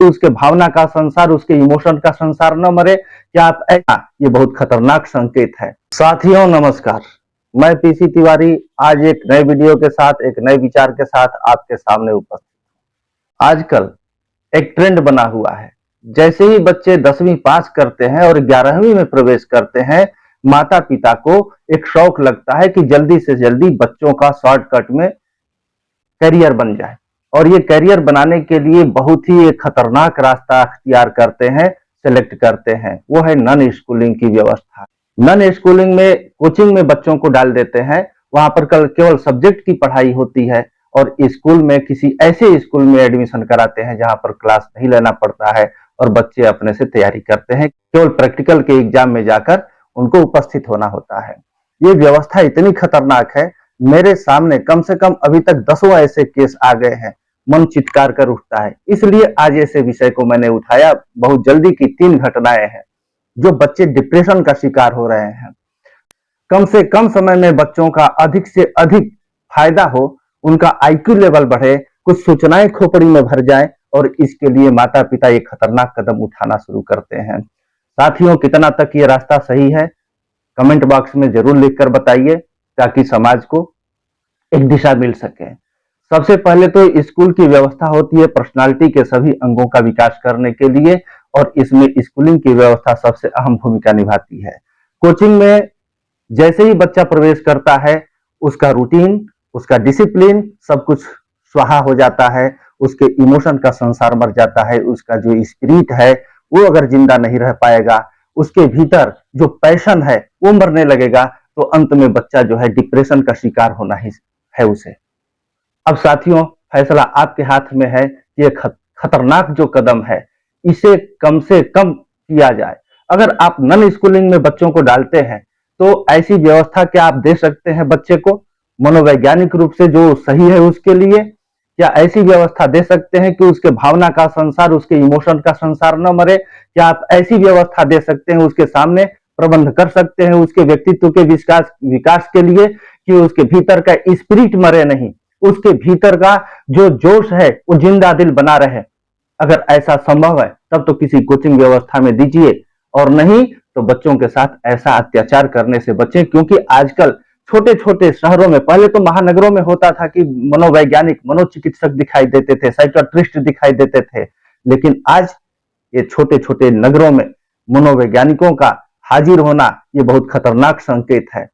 उसके भावना का संसार, उसके इमोशन का संसार न मरे। क्या आप ऐसा, ये बहुत खतरनाक संकेत है। साथियों नमस्कार, मैं पीसी तिवारी आज एक नए वीडियो के साथ, एक नए विचार के साथ आपके सामने उपस्थित। आजकल एक ट्रेंड बना हुआ है, जैसे ही बच्चे 10वीं पास करते हैं और 11वीं में प्रवेश करते हैं, माता पिता को एक शौक लगता है कि जल्दी से जल्दी बच्चों का शॉर्टकट में करियर बन जाए। और ये करियर बनाने के लिए बहुत ही एक खतरनाक रास्ता अख्तियार करते हैं, सेलेक्ट करते हैं। वो है नन स्कूलिंग की व्यवस्था। नन स्कूलिंग में कोचिंग में बच्चों को डाल देते हैं, वहां पर केवल सब्जेक्ट की पढ़ाई होती है। और स्कूल में किसी ऐसे स्कूल में एडमिशन कराते हैं जहां पर क्लास नहीं लेना पड़ता है और बच्चे अपने से तैयारी करते हैं, केवल प्रैक्टिकल के एग्जाम में जाकर उनको उपस्थित होना होता है। ये व्यवस्था इतनी खतरनाक है, मेरे सामने कम से कम अभी तक 10 ऐसे केस आ गए हैं, मन चित्कार कर उठता है। इसलिए आज ऐसे विषय को मैंने उठाया। बहुत जल्दी की 3 घटनाएं हैं जो बच्चे डिप्रेशन का शिकार हो रहे हैं। कम से कम समय में बच्चों का अधिक से अधिक फायदा हो, उनका आईक्यू लेवल बढ़े, कुछ सूचनाएं खोपड़ी में भर जाए, और इसके लिए माता पिता ये खतरनाक कदम उठाना शुरू करते हैं। साथियों, कितना तक ये रास्ता सही है, कमेंट बॉक्स में जरूर लिखकर बताइए, ताकि समाज को एक दिशा मिल सके। सबसे पहले तो स्कूल की व्यवस्था होती है पर्सनालिटी के सभी अंगों का विकास करने के लिए, और इसमें स्कूलिंग की व्यवस्था सबसे अहम भूमिका निभाती है। कोचिंग में जैसे ही बच्चा प्रवेश करता है, उसका रूटीन, उसका डिसिप्लिन सब कुछ स्वाहा हो जाता है, उसके इमोशन का संसार मर जाता है, उसका जो स्पिरिट है वो अगर जिंदा नहीं रह पाएगा, उसके भीतर जो पैशन है वो मरने लगेगा, तो अंत में बच्चा जो है डिप्रेशन का शिकार होना ही है उसे। अब साथियों, फैसला आपके हाथ में है। ये खतरनाक जो कदम है, इसे कम से कम किया जाए। अगर आप नन स्कूलिंग में बच्चों को डालते हैं, तो ऐसी व्यवस्था क्या आप दे सकते हैं बच्चे को मनोवैज्ञानिक रूप से जो सही है उसके लिए? क्या ऐसी व्यवस्था दे सकते हैं कि उसके भावना का संसार, उसके इमोशन का संसार न मरे? क्या आप ऐसी व्यवस्था दे सकते हैं, उसके सामने प्रबंध कर सकते हैं उसके व्यक्तित्व के विकास के लिए, कि उसके भीतर का स्पिरिट मरे नहीं, उसके भीतर का जो जोश है वो जिंदा दिल बना रहे? अगर ऐसा संभव है तब तो किसी कोचिंग व्यवस्था में दीजिए, और नहीं तो बच्चों के साथ ऐसा अत्याचार करने से बचें। क्योंकि आजकल छोटे छोटे शहरों में, पहले तो महानगरों में होता था कि मनोवैज्ञानिक, मनोचिकित्सक दिखाई देते थे, साइकियाट्रिस्ट दिखाई देते थे, लेकिन आज ये छोटे छोटे नगरों में मनोवैज्ञानिकों का हाजिर होना ये बहुत खतरनाक संकेत है।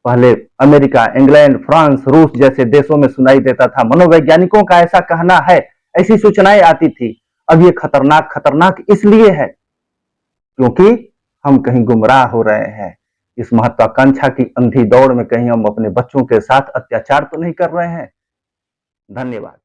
पहले अमेरिका, इंग्लैंड, फ्रांस, रूस जैसे देशों में सुनाई देता था, मनोवैज्ञानिकों का ऐसा कहना है, ऐसी सूचनाएं आती थी। अब ये खतरनाक खतरनाक इसलिए है क्योंकि हम कहीं गुमराह हो रहे हैं। इस महत्वाकांक्षा की अंधी दौड़ में कहीं हम अपने बच्चों के साथ अत्याचार तो नहीं कर रहे हैं? धन्यवाद।